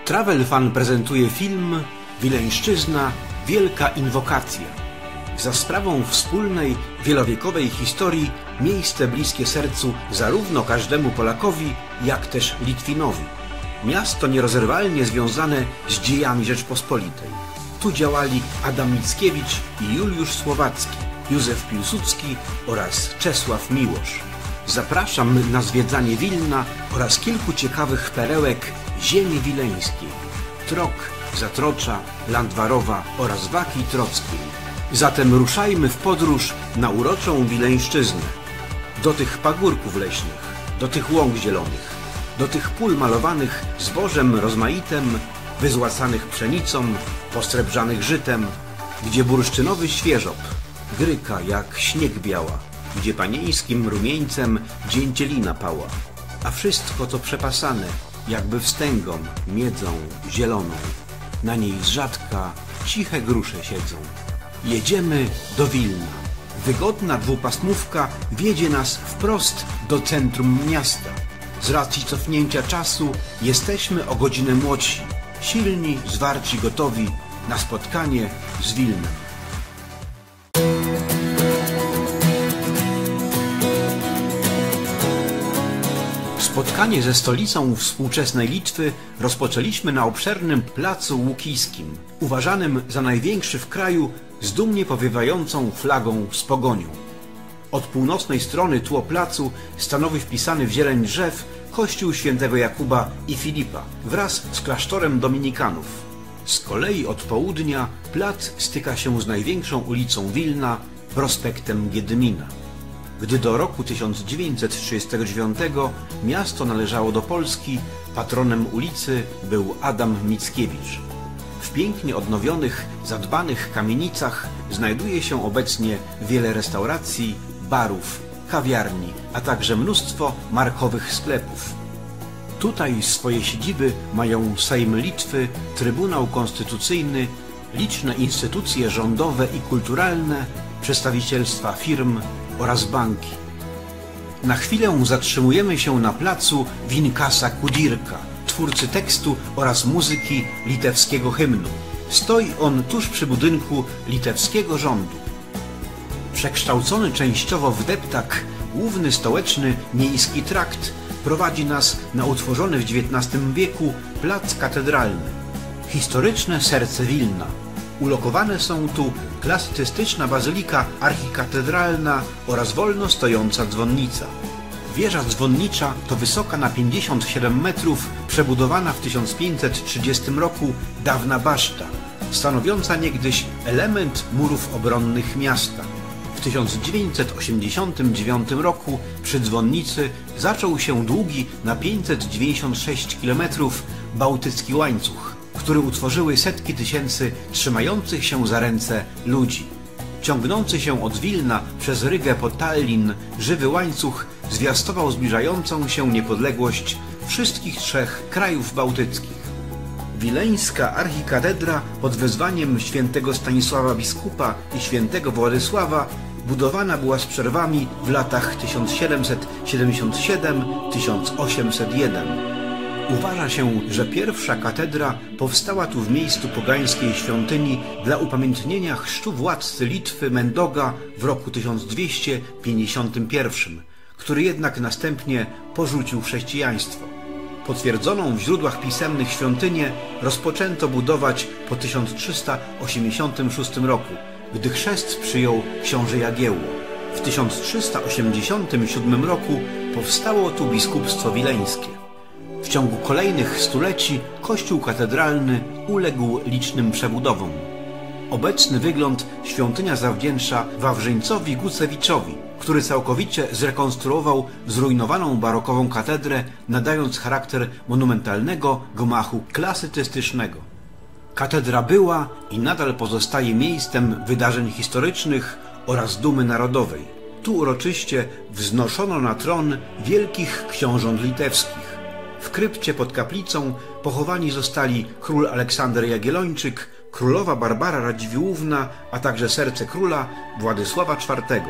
Travel Fan prezentuje film Wileńszczyzna – Wielka Inwokacja. Za sprawą wspólnej, wielowiekowej historii miejsce bliskie sercu zarówno każdemu Polakowi, jak też Litwinowi. Miasto nierozerwalnie związane z dziejami Rzeczpospolitej. Tu działali Adam Mickiewicz i Juliusz Słowacki, Józef Piłsudski oraz Czesław Miłosz. Zapraszam na zwiedzanie Wilna oraz kilku ciekawych perełek ziemi wileńskiej. Trok, Zatrocza, Landwarowa oraz Waki Trockiej. Zatem ruszajmy w podróż na uroczą Wileńszczyznę. Do tych pagórków leśnych, do tych łąk zielonych, do tych pól malowanych zbożem rozmaitym, wyzłacanych pszenicą, posrebrzanych żytem, gdzie bursztynowy świeżop gryka jak śnieg biała, gdzie panieńskim rumieńcem dzięcielina pała, a wszystko to przepasane jakby wstęgą, miedzą zieloną. Na niej z rzadka ciche grusze siedzą. Jedziemy do Wilna. Wygodna dwupasmówka wiedzie nas wprost do centrum miasta. Z racji cofnięcia czasu jesteśmy o godzinę młodsi, silni, zwarci, gotowi na spotkanie z Wilnem. Spotkanie ze stolicą współczesnej Litwy rozpoczęliśmy na obszernym placu Łukijskim, uważanym za największy w kraju z dumnie powiewającą flagą z pogonią. Od północnej strony tło placu stanowi wpisany w zieleń drzew kościół świętego Jakuba i Filipa wraz z klasztorem dominikanów. Z kolei od południa plac styka się z największą ulicą Wilna, prospektem Giedymina. Gdy do roku 1939 miasto należało do Polski, patronem ulicy był Adam Mickiewicz. W pięknie odnowionych, zadbanych kamienicach znajduje się obecnie wiele restauracji, barów, kawiarni, a także mnóstwo markowych sklepów. Tutaj swoje siedziby mają Sejm Litwy, Trybunał Konstytucyjny, liczne instytucje rządowe i kulturalne, przedstawicielstwa firm oraz banki. Na chwilę zatrzymujemy się na placu Winkasa Kudirka, twórcy tekstu oraz muzyki litewskiego hymnu. Stoi on tuż przy budynku litewskiego rządu. Przekształcony częściowo w deptak, główny stołeczny miejski trakt prowadzi nas na utworzony w XIX wieku plac katedralny. Historyczne serce Wilna. Ulokowane są tu klasycystyczna bazylika archikatedralna oraz wolno stojąca dzwonnica. Wieża dzwonnicza to wysoka na 57 metrów, przebudowana w 1530 roku dawna baszta, stanowiąca niegdyś element murów obronnych miasta. W 1989 roku przy dzwonnicy zaczął się długi na 596 km bałtycki łańcuch, który utworzyły setki tysięcy trzymających się za ręce ludzi. Ciągnący się od Wilna przez Rygę po Tallin żywy łańcuch zwiastował zbliżającą się niepodległość wszystkich trzech krajów bałtyckich. Wileńska archikatedra pod wezwaniem świętego Stanisława biskupa i świętego Władysława budowana była z przerwami w latach 1777–1801. Uważa się, że pierwsza katedra powstała tu w miejscu pogańskiej świątyni dla upamiętnienia chrztu władcy Litwy Mendoga w roku 1251, który jednak następnie porzucił chrześcijaństwo. Potwierdzoną w źródłach pisemnych świątynię rozpoczęto budować po 1386 roku, gdy chrzest przyjął książę Jagiełło. W 1387 roku powstało tu biskupstwo wileńskie. W ciągu kolejnych stuleci kościół katedralny uległ licznym przebudowom. Obecny wygląd świątynia zawdzięcza Wawrzyńcowi Gucewiczowi, który całkowicie zrekonstruował zrujnowaną barokową katedrę, nadając charakter monumentalnego gmachu klasycystycznego. Katedra była i nadal pozostaje miejscem wydarzeń historycznych oraz dumy narodowej. Tu uroczyście wznoszono na tron wielkich książąt litewskich. W krypcie pod kaplicą pochowani zostali król Aleksander Jagiellończyk, królowa Barbara Radziwiłłówna, a także serce króla Władysława IV.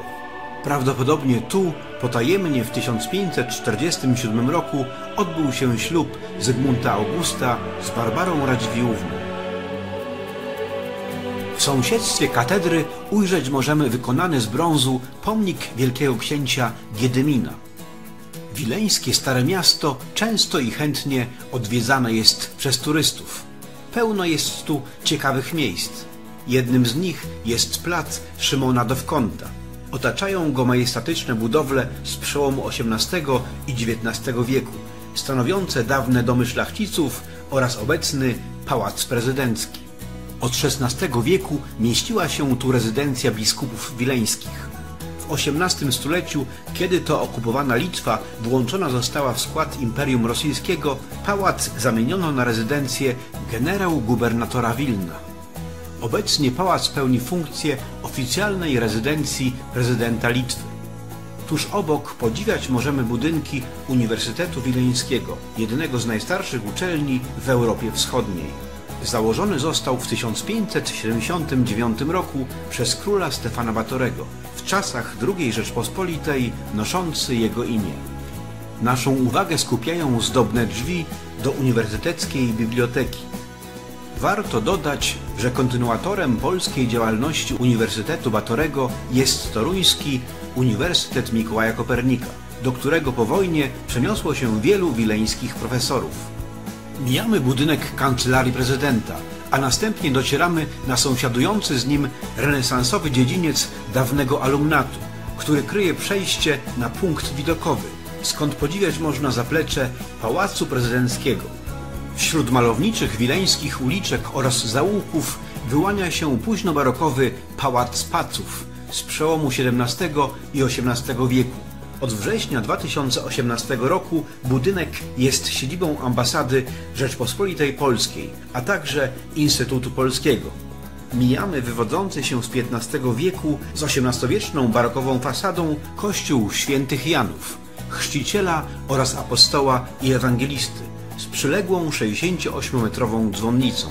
Prawdopodobnie tu, potajemnie w 1547 roku odbył się ślub Zygmunta Augusta z Barbarą Radziwiłłówną. W sąsiedztwie katedry ujrzeć możemy wykonany z brązu pomnik wielkiego księcia Giedymina. Wileńskie Stare Miasto często i chętnie odwiedzane jest przez turystów. Pełno jest tu ciekawych miejsc. Jednym z nich jest plac Szymona Dowkąta. Otaczają go majestatyczne budowle z przełomu XVIII i XIX wieku, stanowiące dawne domy szlachciców oraz obecny pałac prezydencki. Od XVI wieku mieściła się tu rezydencja biskupów wileńskich. W XVIII stuleciu, kiedy to okupowana Litwa włączona została w skład Imperium Rosyjskiego, pałac zamieniono na rezydencję generał-gubernatora Wilna. Obecnie pałac pełni funkcję oficjalnej rezydencji prezydenta Litwy. Tuż obok podziwiać możemy budynki Uniwersytetu Wileńskiego, jednego z najstarszych uczelni w Europie Wschodniej. Założony został w 1579 roku przez króla Stefana Batorego, w czasach II Rzeczpospolitej noszący jego imię. Naszą uwagę skupiają zdobne drzwi do uniwersyteckiej biblioteki. Warto dodać, że kontynuatorem polskiej działalności Uniwersytetu Batorego jest toruński Uniwersytet Mikołaja Kopernika, do którego po wojnie przeniosło się wielu wileńskich profesorów. Mijamy budynek Kancelarii Prezydenta, a następnie docieramy na sąsiadujący z nim renesansowy dziedziniec dawnego alumnatu, który kryje przejście na punkt widokowy, skąd podziwiać można zaplecze Pałacu Prezydenckiego. Wśród malowniczych wileńskich uliczek oraz zaułków wyłania się późnobarokowy Pałac Paców z przełomu XVII i XVIII wieku. Od września 2018 roku budynek jest siedzibą ambasady Rzeczpospolitej Polskiej, a także Instytutu Polskiego. Mijamy wywodzący się z XV wieku z XVIII-wieczną barokową fasadą kościół Świętych Janów, chrzciciela oraz apostoła i ewangelisty, z przyległą 68-metrową dzwonnicą.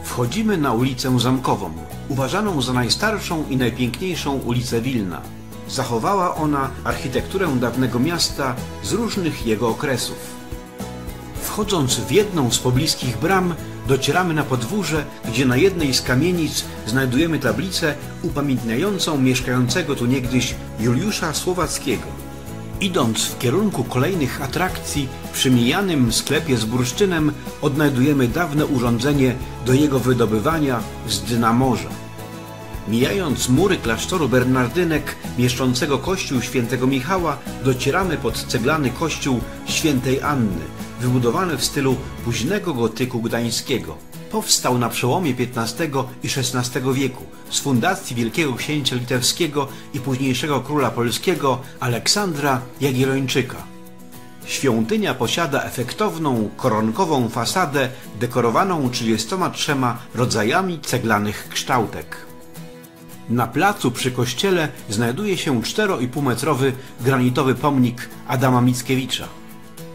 Wchodzimy na ulicę Zamkową, uważaną za najstarszą i najpiękniejszą ulicę Wilna. Zachowała ona architekturę dawnego miasta z różnych jego okresów. Wchodząc w jedną z pobliskich bram, docieramy na podwórze, gdzie na jednej z kamienic znajdujemy tablicę upamiętniającą mieszkającego tu niegdyś Juliusza Słowackiego. Idąc w kierunku kolejnych atrakcji, przy mijanym sklepie z bursztynem odnajdujemy dawne urządzenie do jego wydobywania z dna morza. Mijając mury klasztoru Bernardynek mieszczącego kościół świętego Michała, docieramy pod ceglany kościół świętej Anny, wybudowany w stylu późnego gotyku gdańskiego. Powstał na przełomie XV i XVI wieku z fundacji wielkiego księcia litewskiego i późniejszego króla polskiego Aleksandra Jagiellończyka. Świątynia posiada efektowną, koronkową fasadę dekorowaną 33 rodzajami ceglanych kształtek. Na placu przy kościele znajduje się 4,5-metrowy granitowy pomnik Adama Mickiewicza.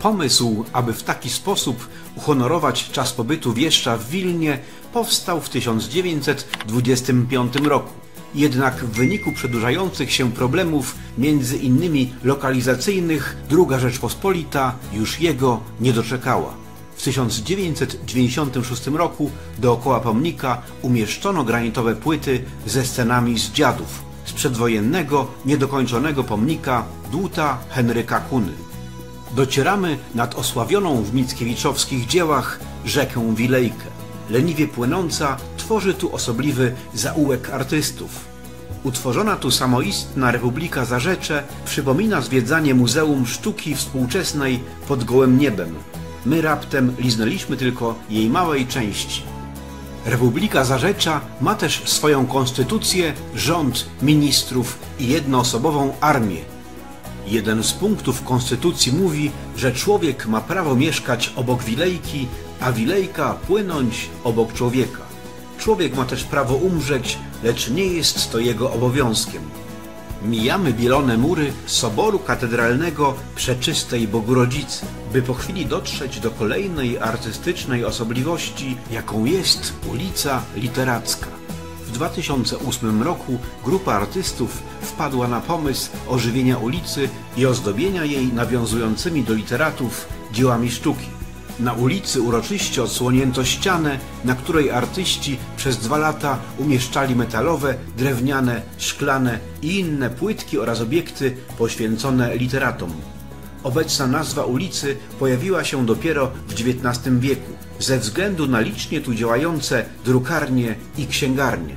Pomysł, aby w taki sposób uhonorować czas pobytu wieszcza w Wilnie, powstał w 1925 roku. Jednak w wyniku przedłużających się problemów, między innymi lokalizacyjnych, II Rzeczpospolita już jego nie doczekała. W 1996 roku dookoła pomnika umieszczono granitowe płyty ze scenami z Dziadów, z przedwojennego, niedokończonego pomnika dłuta Henryka Kuny. Docieramy nad osławioną w mickiewiczowskich dziełach rzekę Wilejkę. Leniwie płynąca tworzy tu osobliwy zaułek artystów. Utworzona tu samoistna Republika Zarzecze przypomina zwiedzanie Muzeum Sztuki Współczesnej pod gołym niebem. My raptem liznęliśmy tylko jej małej części. Republika Zarzecza ma też swoją konstytucję, rząd, ministrów i jednoosobową armię. Jeden z punktów konstytucji mówi, że człowiek ma prawo mieszkać obok Wilejki, a Wilejka płynąć obok człowieka. Człowiek ma też prawo umrzeć, lecz nie jest to jego obowiązkiem. Mijamy bielone mury Soboru Katedralnego Przeczystej Bogurodzicy, by po chwili dotrzeć do kolejnej artystycznej osobliwości, jaką jest ulica Literacka. W W 2008 roku grupa artystów wpadła na pomysł ożywienia ulicy i ozdobienia jej nawiązującymi do literatów dziełami sztuki. Na ulicy uroczyście odsłonięto ścianę, na której artyści przez 2 lata umieszczali metalowe, drewniane, szklane i inne płytki oraz obiekty poświęcone literatom. Obecna nazwa ulicy pojawiła się dopiero w XIX wieku, ze względu na licznie tu działające drukarnie i księgarnie.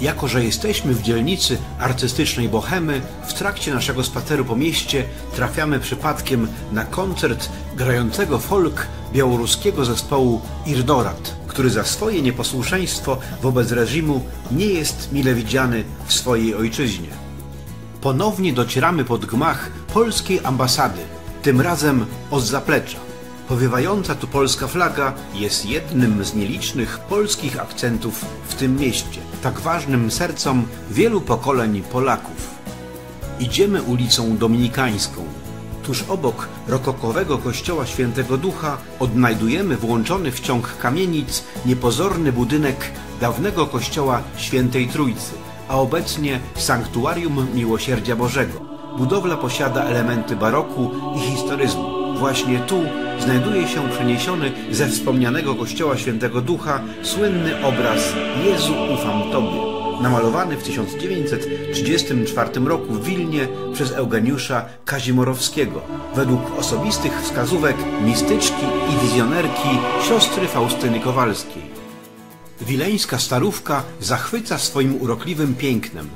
Jako że jesteśmy w dzielnicy artystycznej Bohemy, w trakcie naszego spaceru po mieście trafiamy przypadkiem na koncert grającego folk białoruskiego zespołu Irdorad, który za swoje nieposłuszeństwo wobec reżimu nie jest mile widziany w swojej ojczyźnie. Ponownie docieramy pod gmach polskiej ambasady, tym razem od zaplecza. Powiewająca tu polska flaga jest jednym z nielicznych polskich akcentów w tym mieście, tak ważnym sercom wielu pokoleń Polaków. Idziemy ulicą Dominikańską. Tuż obok rokokowego kościoła Świętego Ducha odnajdujemy włączony w ciąg kamienic niepozorny budynek dawnego kościoła Świętej Trójcy, a obecnie Sanktuarium Miłosierdzia Bożego. Budowla posiada elementy baroku i historyzmu. Właśnie tu znajduje się przeniesiony ze wspomnianego kościoła Świętego Ducha słynny obraz Jezu, ufam Tobie, namalowany w 1934 roku w Wilnie przez Eugeniusza Kazimorowskiego, według osobistych wskazówek mistyczki i wizjonerki siostry Faustyny Kowalskiej. Wileńska Starówka zachwyca swoim urokliwym pięknem.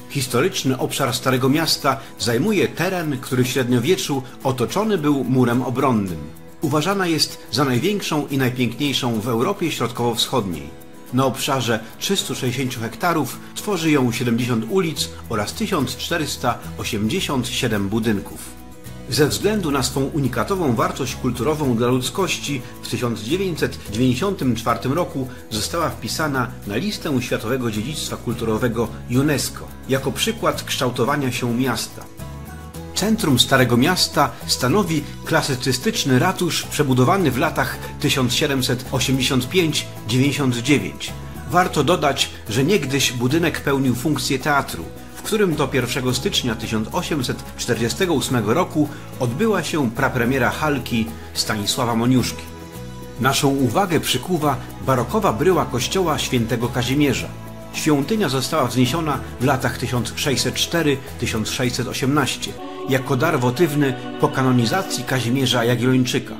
Historyczny obszar Starego Miasta zajmuje teren, który w średniowieczu otoczony był murem obronnym. Uważana jest za największą i najpiękniejszą w Europie Środkowo-Wschodniej. Na obszarze 360 hektarów tworzy ją 70 ulic oraz 1487 budynków. Ze względu na swą unikatową wartość kulturową dla ludzkości w 1994 roku została wpisana na listę Światowego Dziedzictwa Kulturowego UNESCO jako przykład kształtowania się miasta. Centrum Starego Miasta stanowi klasycystyczny ratusz przebudowany w latach 1785–99. Warto dodać, że niegdyś budynek pełnił funkcję teatru, w którym do 1 stycznia 1848 roku odbyła się prapremiera Halki Stanisława Moniuszki. Naszą uwagę przykuwa barokowa bryła kościoła Świętego Kazimierza. Świątynia została wzniesiona w latach 1604–1618 jako dar wotywny po kanonizacji Kazimierza Jagiellończyka.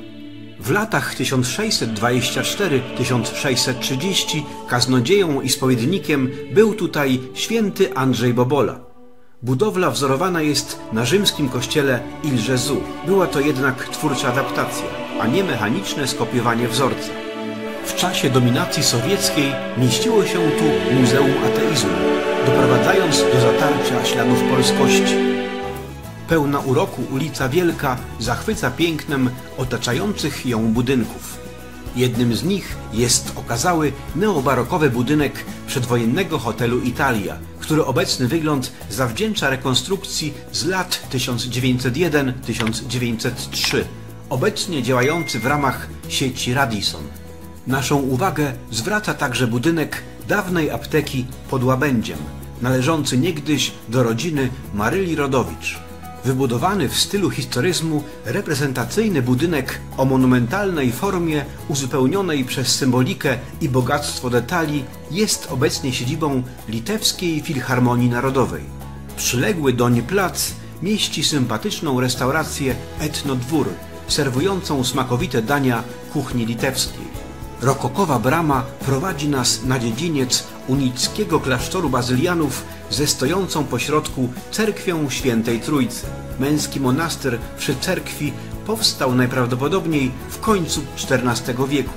W latach 1624–1630 kaznodzieją i spowiednikiem był tutaj święty Andrzej Bobola. Budowla wzorowana jest na rzymskim kościele Il Gesù. Była to jednak twórcza adaptacja, a nie mechaniczne skopiowanie wzorca. W czasie dominacji sowieckiej mieściło się tu Muzeum Ateizmu, doprowadzając do zatarcia śladów polskości. Pełna uroku ulica Wielka zachwyca pięknem otaczających ją budynków. Jednym z nich jest okazały neobarokowy budynek przedwojennego hotelu Italia, który obecny wygląd zawdzięcza rekonstrukcji z lat 1901–1903, obecnie działający w ramach sieci Radisson. Naszą uwagę zwraca także budynek dawnej apteki pod Łabędziem, należący niegdyś do rodziny Maryli Rodowicz. Wybudowany w stylu historyzmu reprezentacyjny budynek o monumentalnej formie uzupełnionej przez symbolikę i bogactwo detali jest obecnie siedzibą Litewskiej Filharmonii Narodowej. Przyległy doń plac mieści sympatyczną restaurację Etnodwór, serwującą smakowite dania kuchni litewskiej. Rokokowa brama prowadzi nas na dziedziniec unickiego klasztoru bazylianów ze stojącą pośrodku cerkwią Świętej Trójcy. Męski monaster przy cerkwi powstał najprawdopodobniej w końcu XIV wieku.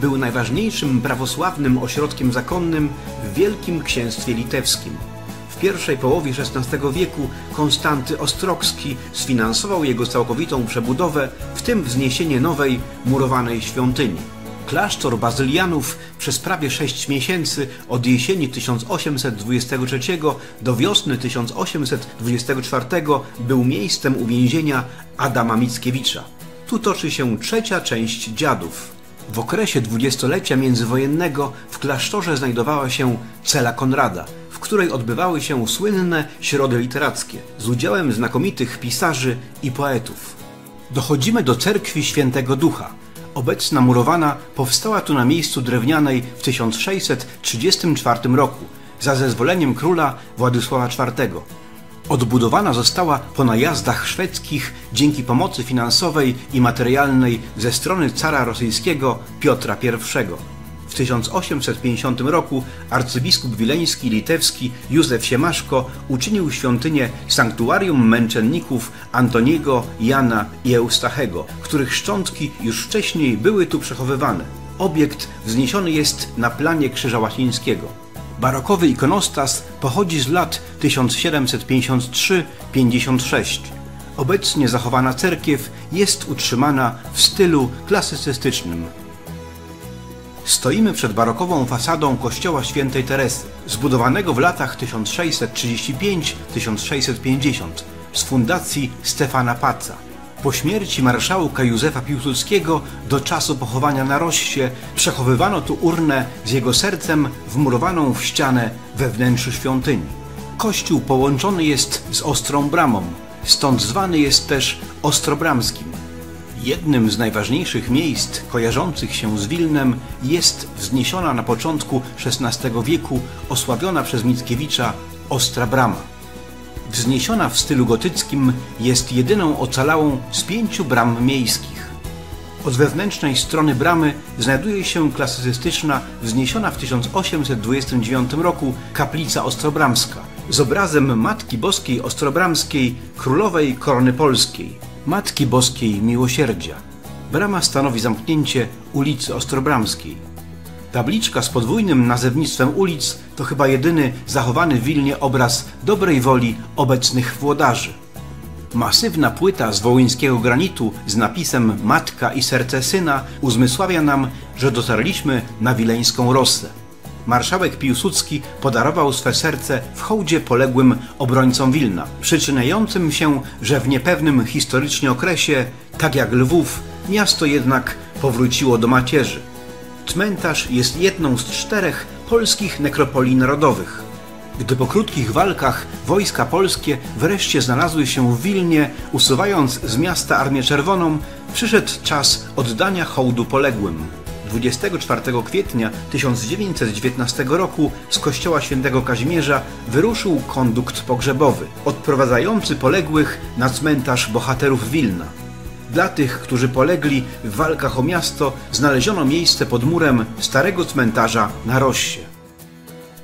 Był najważniejszym prawosławnym ośrodkiem zakonnym w Wielkim Księstwie Litewskim. W pierwszej połowie XVI wieku Konstanty Ostrogski sfinansował jego całkowitą przebudowę, w tym wzniesienie nowej, murowanej świątyni. Klasztor bazylianów przez prawie 6 miesięcy od jesieni 1823 do wiosny 1824 był miejscem uwięzienia Adama Mickiewicza. Tu toczy się trzecia część Dziadów. W okresie dwudziestolecia międzywojennego w klasztorze znajdowała się cela Konrada, w której odbywały się słynne środy literackie z udziałem znakomitych pisarzy i poetów. Dochodzimy do cerkwi Świętego Ducha. Obecna murowana powstała tu na miejscu drewnianej w 1634 roku za zezwoleniem króla Władysława IV. Odbudowana została po najazdach szwedzkich dzięki pomocy finansowej i materialnej ze strony cara rosyjskiego Piotra I. W 1850 roku arcybiskup wileński litewski Józef Siemaszko uczynił świątynię sanktuarium męczenników Antoniego, Jana i Eustachego, których szczątki już wcześniej były tu przechowywane. Obiekt wzniesiony jest na planie Krzyża Łacińskiego. Barokowy ikonostas pochodzi z lat 1753–56. Obecnie zachowana cerkiew jest utrzymana w stylu klasycystycznym. Stoimy przed barokową fasadą kościoła Świętej Teresy, zbudowanego w latach 1645–1650 z fundacji Stefana Paca. Po śmierci marszałka Józefa Piłsudskiego do czasu pochowania na Rossie przechowywano tu urnę z jego sercem wmurowaną w ścianę we wnętrzu świątyni. Kościół połączony jest z Ostrą Bramą, stąd zwany jest też Ostrobramskim. Jednym z najważniejszych miejsc kojarzących się z Wilnem jest wzniesiona na początku XVI wieku osławiona przez Mickiewicza Ostra Brama. Wzniesiona w stylu gotyckim jest jedyną ocalałą z 5 bram miejskich. Od wewnętrznej strony bramy znajduje się klasycystyczna, wzniesiona w 1829 roku kaplica ostrobramska z obrazem Matki Boskiej Ostrobramskiej, Królowej Korony Polskiej, Matki Boskiej Miłosierdzia. Brama stanowi zamknięcie ulicy Ostrobramskiej. Tabliczka z podwójnym nazewnictwem ulic to chyba jedyny zachowany w Wilnie obraz dobrej woli obecnych włodarzy. Masywna płyta z wołyńskiego granitu z napisem Matka i serce syna uzmysławia nam, że dotarliśmy na wileńską Rossę. Marszałek Piłsudski podarował swe serce w hołdzie poległym obrońcom Wilna, przyczyniającym się, że w niepewnym historycznie okresie, tak jak Lwów, miasto jednak powróciło do macierzy. Cmentarz jest jedną z 4 polskich nekropolii narodowych. Gdy po krótkich walkach wojska polskie wreszcie znalazły się w Wilnie, usuwając z miasta Armię Czerwoną, przyszedł czas oddania hołdu poległym. 24 kwietnia 1919 roku z kościoła Świętego Kazimierza wyruszył kondukt pogrzebowy, odprowadzający poległych na cmentarz bohaterów Wilna. Dla tych, którzy polegli w walkach o miasto, znaleziono miejsce pod murem starego cmentarza na Rossie.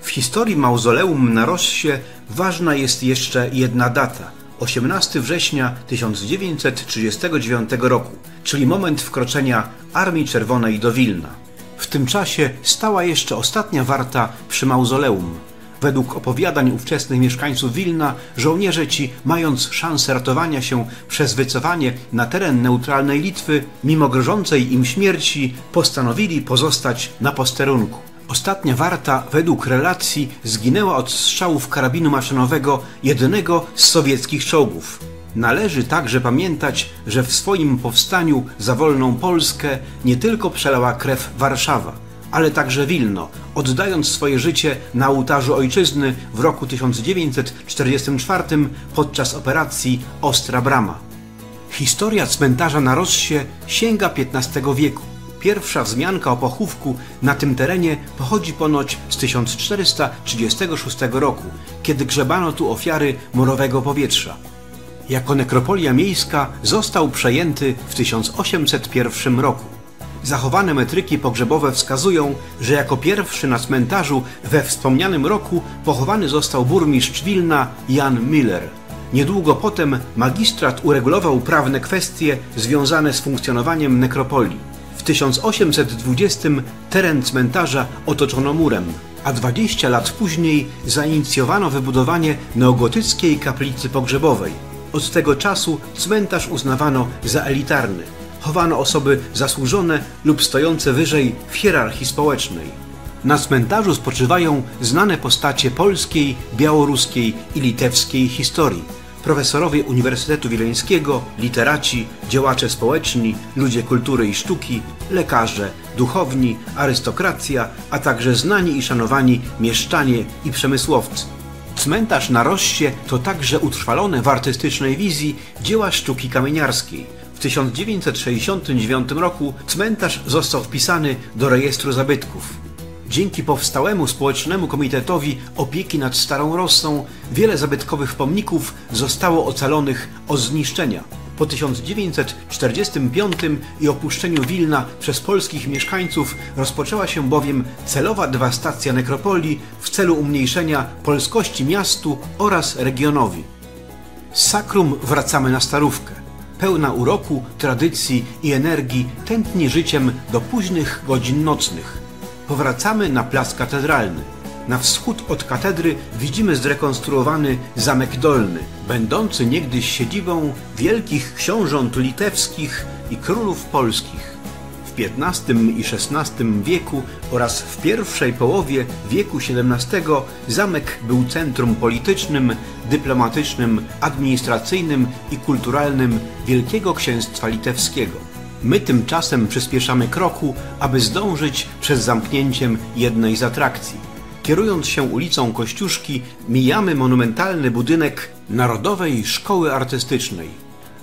W historii mauzoleum na Rossie ważna jest jeszcze jedna data – 18 września 1939 roku, czyli moment wkroczenia Armii Czerwonej do Wilna. W tym czasie stała jeszcze ostatnia warta przy mauzoleum. Według opowiadań ówczesnych mieszkańców Wilna, żołnierze ci, mając szansę ratowania się przez wycofanie na teren neutralnej Litwy, mimo grożącej im śmierci, postanowili pozostać na posterunku. Ostatnia warta, według relacji, zginęła od strzałów karabinu maszynowego jednego z sowieckich czołgów. Należy także pamiętać, że w swoim powstaniu za wolną Polskę nie tylko przelała krew Warszawa, ale także Wilno, oddając swoje życie na ołtarzu ojczyzny w roku 1944 podczas operacji Ostra Brama. Historia cmentarza na Rossie sięga XV wieku. Pierwsza wzmianka o pochówku na tym terenie pochodzi ponoć z 1436 roku, kiedy grzebano tu ofiary morowego powietrza. Jako nekropolia miejska został przejęty w 1801 roku. Zachowane metryki pogrzebowe wskazują, że jako pierwszy na cmentarzu we wspomnianym roku pochowany został burmistrz Wilna Jan Miller. Niedługo potem magistrat uregulował prawne kwestie związane z funkcjonowaniem nekropolii. W 1820 teren cmentarza otoczono murem, a 20 lat później zainicjowano wybudowanie neogotyckiej kaplicy pogrzebowej. Od tego czasu cmentarz uznawano za elitarny. Chowano osoby zasłużone lub stojące wyżej w hierarchii społecznej. Na cmentarzu spoczywają znane postacie polskiej, białoruskiej i litewskiej historii. profesorowie Uniwersytetu Wileńskiego, literaci, działacze społeczni, ludzie kultury i sztuki, lekarze, duchowni, arystokracja, a także znani i szanowani mieszczanie i przemysłowcy. Cmentarz na Rossie to także utrwalone w artystycznej wizji dzieła sztuki kamieniarskiej. W 1969 roku cmentarz został wpisany do rejestru zabytków. Dzięki powstałemu Społecznemu Komitetowi Opieki nad Starą Rossą wiele zabytkowych pomników zostało ocalonych od zniszczenia. Po 1945 i opuszczeniu Wilna przez polskich mieszkańców rozpoczęła się bowiem celowa dewastacja nekropolii w celu umniejszenia polskości miastu oraz regionowi. Z sakrum wracamy na Starówkę. Pełna uroku, tradycji i energii tętni życiem do późnych godzin nocnych. Powracamy na plac katedralny. Na wschód od katedry widzimy zrekonstruowany Zamek Dolny, będący niegdyś siedzibą wielkich książąt litewskich i królów polskich. W XV i XVI wieku oraz w pierwszej połowie wieku XVII zamek był centrum politycznym, dyplomatycznym, administracyjnym i kulturalnym Wielkiego Księstwa Litewskiego. My tymczasem przyspieszamy kroku, aby zdążyć przed zamknięciem jednej z atrakcji. Kierując się ulicą Kościuszki, mijamy monumentalny budynek Narodowej Szkoły Artystycznej.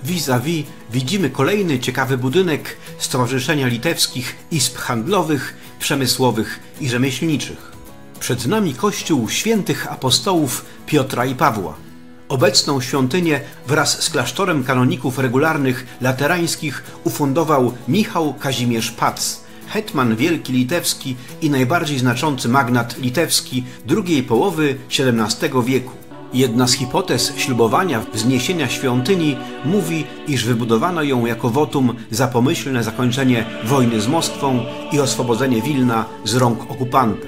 Vis-a-vis widzimy kolejny ciekawy budynek Stowarzyszenia Litewskich Izb Handlowych, Przemysłowych i Rzemieślniczych. Przed nami kościół świętych apostołów Piotra i Pawła. Obecną świątynię wraz z klasztorem kanoników regularnych laterańskich ufundował Michał Kazimierz Pac, hetman wielki litewski i najbardziej znaczący magnat litewski drugiej połowy XVII wieku. Jedna z hipotez ślubowania wzniesienia świątyni mówi, iż wybudowano ją jako wotum za pomyślne zakończenie wojny z Moskwą i oswobodzenie Wilna z rąk okupanta.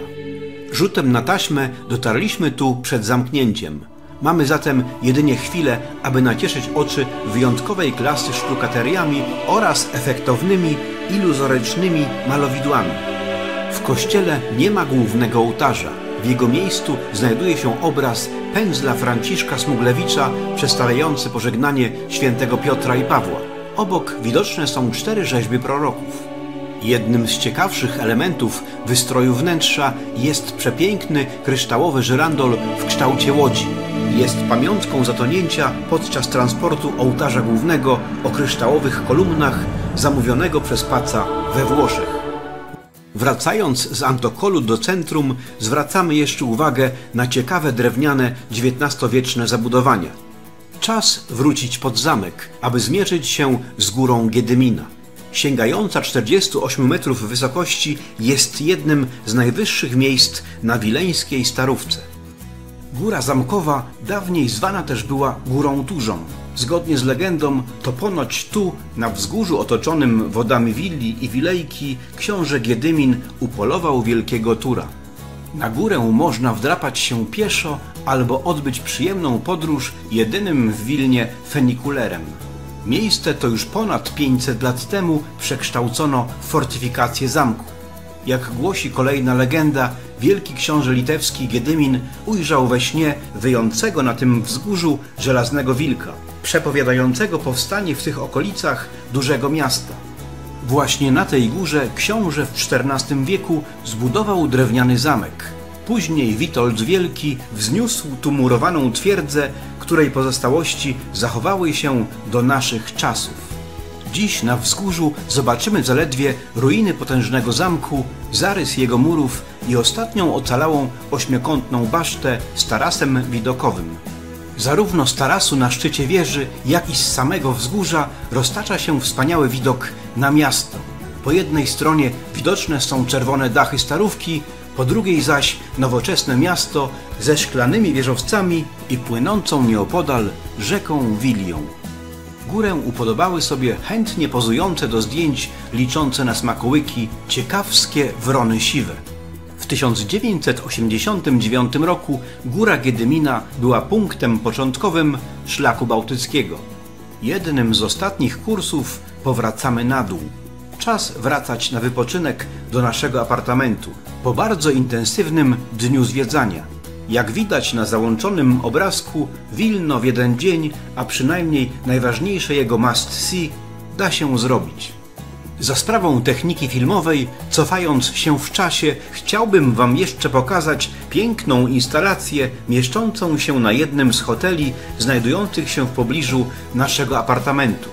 Rzutem na taśmę dotarliśmy tu przed zamknięciem. Mamy zatem jedynie chwilę, aby nacieszyć oczy wyjątkowej klasy sztukateriami oraz efektownymi, iluzorycznymi malowidłami. W kościele nie ma głównego ołtarza. W jego miejscu znajduje się obraz pędzla Franciszka Smuglewicza przedstawiający pożegnanie świętego Piotra i Pawła. Obok widoczne są 4 rzeźby proroków. Jednym z ciekawszych elementów wystroju wnętrza jest przepiękny kryształowy żyrandol w kształcie łodzi. Jest pamiątką zatonięcia podczas transportu ołtarza głównego o kryształowych kolumnach zamówionego przez Paca we Włoszech. Wracając z Antokolu do centrum, zwracamy jeszcze uwagę na ciekawe drewniane XIX-wieczne zabudowania. Czas wrócić pod zamek, aby zmierzyć się z górą Giedymina. Sięgająca 48 metrów wysokości jest jednym z najwyższych miejsc na wileńskiej Starówce. Góra zamkowa dawniej zwana też była Górą Dużą. Zgodnie z legendą to ponoć tu, na wzgórzu otoczonym wodami Willi i Wilejki, książę Giedymin upolował wielkiego tura. Na górę można wdrapać się pieszo albo odbyć przyjemną podróż jedynym w Wilnie funikulerem. Miejsce to już ponad 500 lat temu przekształcono w fortyfikację zamku. Jak głosi kolejna legenda, wielki książę litewski Giedymin ujrzał we śnie wyjącego na tym wzgórzu żelaznego wilka, przepowiadającego powstanie w tych okolicach dużego miasta. Właśnie na tej górze książę w XIV wieku zbudował drewniany zamek. Później Witold Wielki wzniósł tu murowaną twierdzę, której pozostałości zachowały się do naszych czasów. Dziś na wzgórzu zobaczymy zaledwie ruiny potężnego zamku, zarys jego murów i ostatnią ocalałą ośmiokątną basztę z tarasem widokowym. Zarówno z tarasu na szczycie wieży, jak i z samego wzgórza roztacza się wspaniały widok na miasto. Po jednej stronie widoczne są czerwone dachy Starówki, po drugiej zaś nowoczesne miasto ze szklanymi wieżowcami i płynącą nieopodal rzeką Wilią. Górę upodobały sobie chętnie pozujące do zdjęć, liczące na smakołyki, ciekawskie wrony siwe. W 1989 roku Góra Giedymina była punktem początkowym szlaku bałtyckiego. Jednym z ostatnich kursów powracamy na dół. Czas wracać na wypoczynek do naszego apartamentu po bardzo intensywnym dniu zwiedzania. Jak widać na załączonym obrazku, Wilno w jeden dzień, a przynajmniej najważniejsze jego must-see, da się zrobić. Za sprawą techniki filmowej, cofając się w czasie, chciałbym Wam jeszcze pokazać piękną instalację mieszczącą się na jednym z hoteli znajdujących się w pobliżu naszego apartamentu.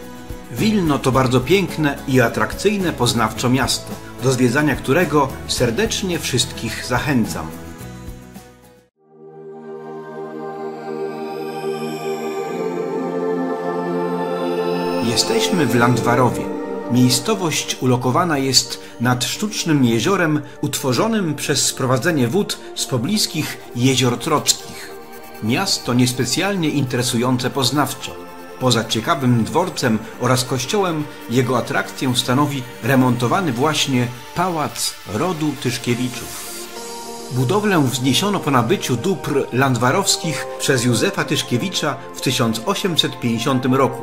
Wilno to bardzo piękne i atrakcyjne poznawczo miasto, do zwiedzania którego serdecznie wszystkich zachęcam. Jesteśmy w Landwarowie. Miejscowość ulokowana jest nad sztucznym jeziorem utworzonym przez sprowadzenie wód z pobliskich jezior trockich. Miasto niespecjalnie interesujące poznawczo. Poza ciekawym dworcem oraz kościołem jego atrakcję stanowi remontowany właśnie Pałac Rodu Tyszkiewiczów. Budowlę wzniesiono po nabyciu dóbr landwarowskich przez Józefa Tyszkiewicza w 1850 roku.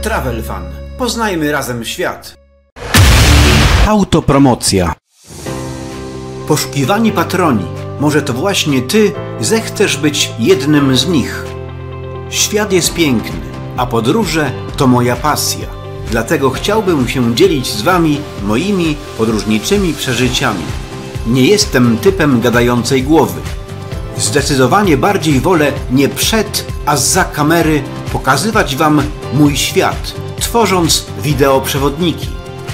Travel Fan. Poznajmy razem świat. Autopromocja. Poszukiwani patroni. Może to właśnie Ty zechcesz być jednym z nich. Świat jest piękny, a podróże to moja pasja. Dlatego chciałbym się dzielić z Wami moimi podróżniczymi przeżyciami. Nie jestem typem gadającej głowy. Zdecydowanie bardziej wolę nie przed, a zza kamery pokazywać Wam mój świat, tworząc wideoprzewodniki.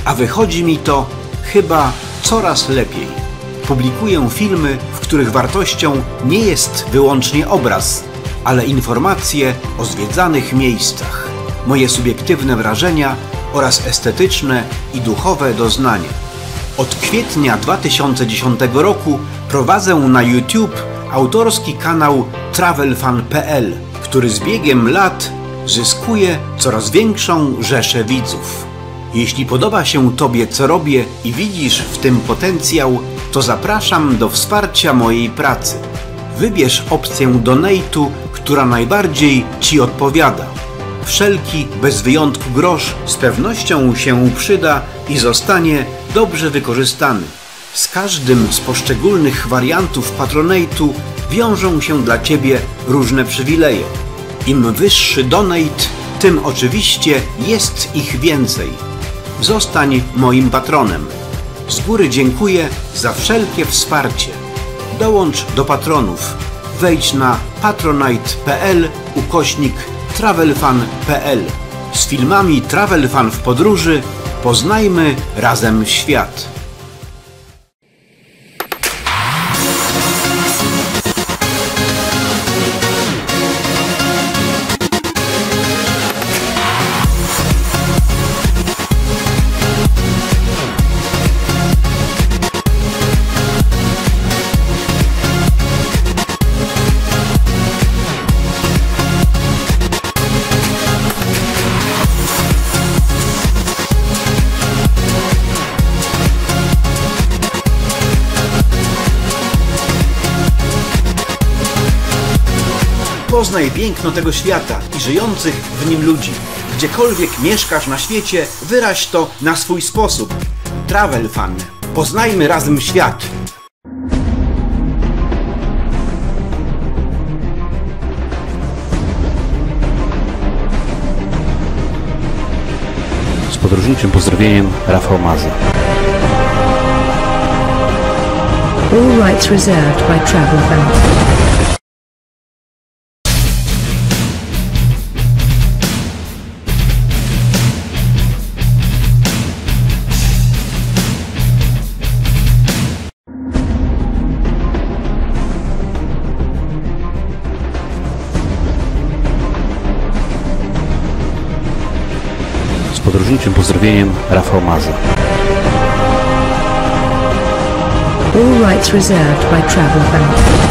A wychodzi mi to chyba coraz lepiej. Publikuję filmy, w których wartością nie jest wyłącznie obraz, ale informacje o zwiedzanych miejscach, moje subiektywne wrażenia oraz estetyczne i duchowe doznania. Od kwietnia 2010 roku prowadzę na YouTube autorski kanał travelfan.pl, który z biegiem lat zyskuje coraz większą rzeszę widzów. Jeśli podoba się Tobie, co robię i widzisz w tym potencjał, to zapraszam do wsparcia mojej pracy. Wybierz opcję donate'u, która najbardziej Ci odpowiada. Wszelki, bez wyjątku grosz, z pewnością się przyda i zostanie dobrze wykorzystany. Z każdym z poszczególnych wariantów patronate'u wiążą się dla Ciebie różne przywileje. Im wyższy donate, tym oczywiście jest ich więcej. Zostań moim patronem. Z góry dziękuję za wszelkie wsparcie. Dołącz do patronów. Wejdź na patronite.pl/travelfan.pl. Z filmami Travelfan w podróży poznajmy razem świat. Poznaj piękno tego świata i żyjących w nim ludzi. Gdziekolwiek mieszkasz na świecie, wyraź to na swój sposób. Travel Fan. Poznajmy razem świat. Z podróżniczym pozdrowieniem, Rafał Maza. All rights reserved by Travel Fan. Z podróżniczym pozdrowieniem, Rafał Maza. All rights reserved by Travel Fan.